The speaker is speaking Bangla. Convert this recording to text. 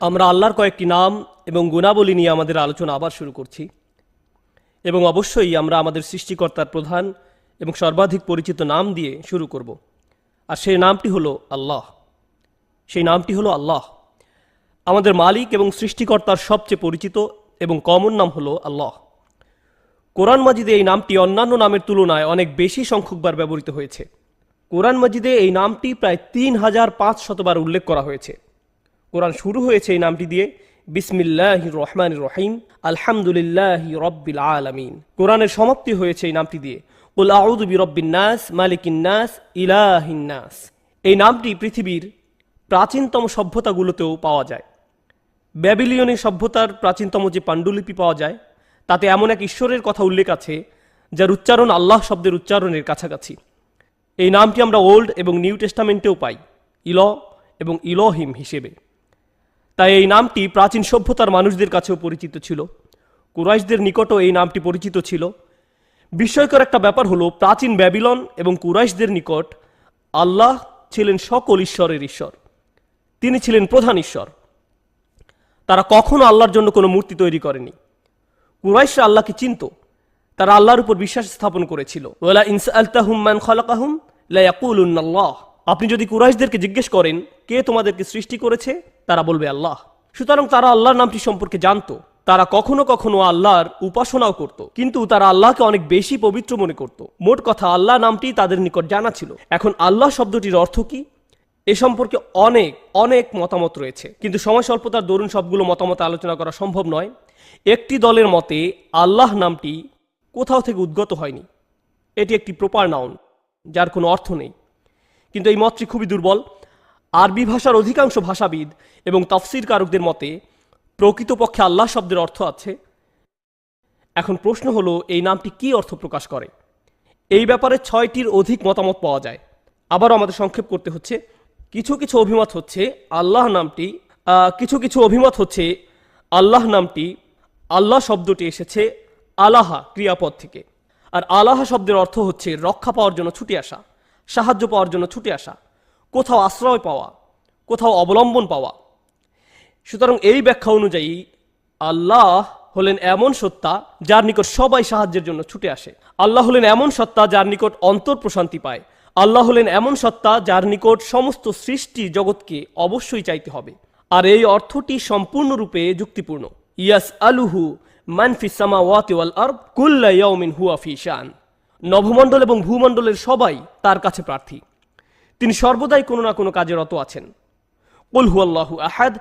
আমরা আল্লাহর কয়েকটি নাম এবং গুণাবলী নিয়ে আমাদের আলোচনা আবার শুরু করছি এবং অবশ্যই আমরা আমাদের সৃষ্টিকর্তার প্রধান এবং সর্বাধিক পরিচিত নাম দিয়ে শুরু করব। আর সেই নামটি হলো আল্লাহ। সেই নামটি হলো আল্লাহ। আমাদের মালিক এবং সৃষ্টিকর্তার সবচেয়ে পরিচিত এবং কমন নাম হলো আল্লাহ। কোরআন মাজিদে এই নামটি অন্যান্য নামের তুলনায় অনেক বেশি সংখ্যকবার ব্যবহৃত হয়েছে। কোরআন মাজিদে এই নামটি প্রায় ৩৫০০ বার উল্লেখ করা হয়েছে। কোরআন শুরু হয়েছে এই নামটি দিয়ে, বিসমিল্লাহির রহমানির রহিম, আলহামদুলিল্লাহি রব্বিল আলামিন। কোরআনের সমাপ্তি হয়েছে এই নামটি দিয়ে, কুল আউযু বিরব্বিন নাস, মালিকিন নাস, ইলাহিন নাস। এই নামটি পৃথিবীর প্রাচীনতম সভ্যতাগুলোতেও পাওয়া যায়। ব্যাবিলিয়নি সভ্যতার প্রাচীনতম যে পাণ্ডুলিপি পাওয়া যায় তাতে এমন এক ঈশ্বরের কথা উল্লেখ আছে যার উচ্চারণ আল্লাহ শব্দের উচ্চারণের কাছাকাছি। এই নামটি আমরা ওল্ড এবং নিউ টেস্টামেন্টেও পাই, ইল এবং ইলহিম হিসেবে। তাই এই নামটি প্রাচীন সভ্যতার মানুষদের কাছেও পরিচিত ছিল। কুরাইশদের নিকটও এই নামটি পরিচিত ছিল। বিস্ময়কর একটা ব্যাপার হলো, প্রাচীন ব্যাবিলন এবং কুরাইশদের নিকট আল্লাহ ছিলেন সকল ঈশ্বরের ঈশ্বর। তিনি ছিলেন প্রধান ঈশ্বর। তারা কখনো আল্লাহর জন্য কোনো মূর্তি তৈরি করেনি। কুরাইশরা আল্লাহকে চিনত, তারা আল্লাহর উপর বিশ্বাস স্থাপন করেছিল। ওয়ালা ইন সাআলতাহুম মান খালাকাহুম লা ইয়াকুলুন্নাল্লাহ। আপনি যদি কুরাইশদেরকে জিজ্ঞেস করেন কে তোমাদেরকে সৃষ্টি করেছে, তারা বলবে আল্লাহ। সুতরাং তারা আল্লাহর নামটি সম্পর্কে জানতো। তারা কখনো কখনো আল্লাহর উপাসনাও করত, কিন্তু তারা আল্লাহকে অনেক বেশি পবিত্র মনে করত। মোট কথা, আল্লাহ নামটি তাদের নিকট জানা ছিল। এখন আল্লাহ শব্দটির অর্থ কি, এ সম্পর্কে অনেক অনেক মতামত রয়েছে, কিন্তু সময় স্বল্পতার দরুন সবগুলো মতামত আলোচনা করা সম্ভব নয়। একটি দলের মতে আল্লাহ নামটি কোথাও থেকে উদ্গত হয়নি, এটি একটি প্রপার নাউন যার কোনো অর্থ নেই। কিন্তু এই মতটি খুবই দুর্বল। আরবি ভাষার অধিকাংশ ভাষাবিদ এবং তাফসীর কারকদের মতে প্রকৃতপক্ষে আল্লাহ শব্দের অর্থ আছে। এখন প্রশ্ন হলো, এই নামটি কি অর্থ প্রকাশ করে? এই ব্যাপারে ৬টির অধিক মতামত পাওয়া যায়। আবারও আমাদের সংক্ষেপ করতে হচ্ছে। কিছু কিছু অভিমত হচ্ছে আল্লাহ নামটি আল্লাহ শব্দটি এসেছে আলাহা ক্রিয়াপদ থেকে। আর আলাহা শব্দের অর্থ হচ্ছে রক্ষা পাওয়ার জন্য ছুটে আসা, সাহায্য পাওয়ার জন্য ছুটে আসা, কোথাও আশ্রয় পাওয়া, কোথাও অবলম্বন পাওয়া। সুতরাং এই ব্যাখ্যা অনুযায়ী আল্লাহ হলেন এমন সত্তা যার নিকট সবাই সাহায্যের জন্য ছুটে আসে। আল্লাহ হলেন এমন সত্তা যার নিকট অন্তর প্রশান্তি পায়। আল্লাহ হলেন এমন সত্তা যার নিকট সমস্ত সৃষ্টি জগৎকে অবশ্যই চাইতে হবে। আর এই অর্থটি সম্পূর্ণরূপে যুক্তিপূর্ণ। ইয়াস আলুহু মান ফিস সামাওয়াতি ওয়াল আরদ কুল্লা ইয়াউমিন হুয়া ফি শান। নভমণ্ডল এবং ভূমণ্ডলের সবাই তার কাছে প্রার্থী। তিনি সর্বদাই কোনো না কোনো কাজে রত আছেন। কুল হুয়াল্লাহু আহাদ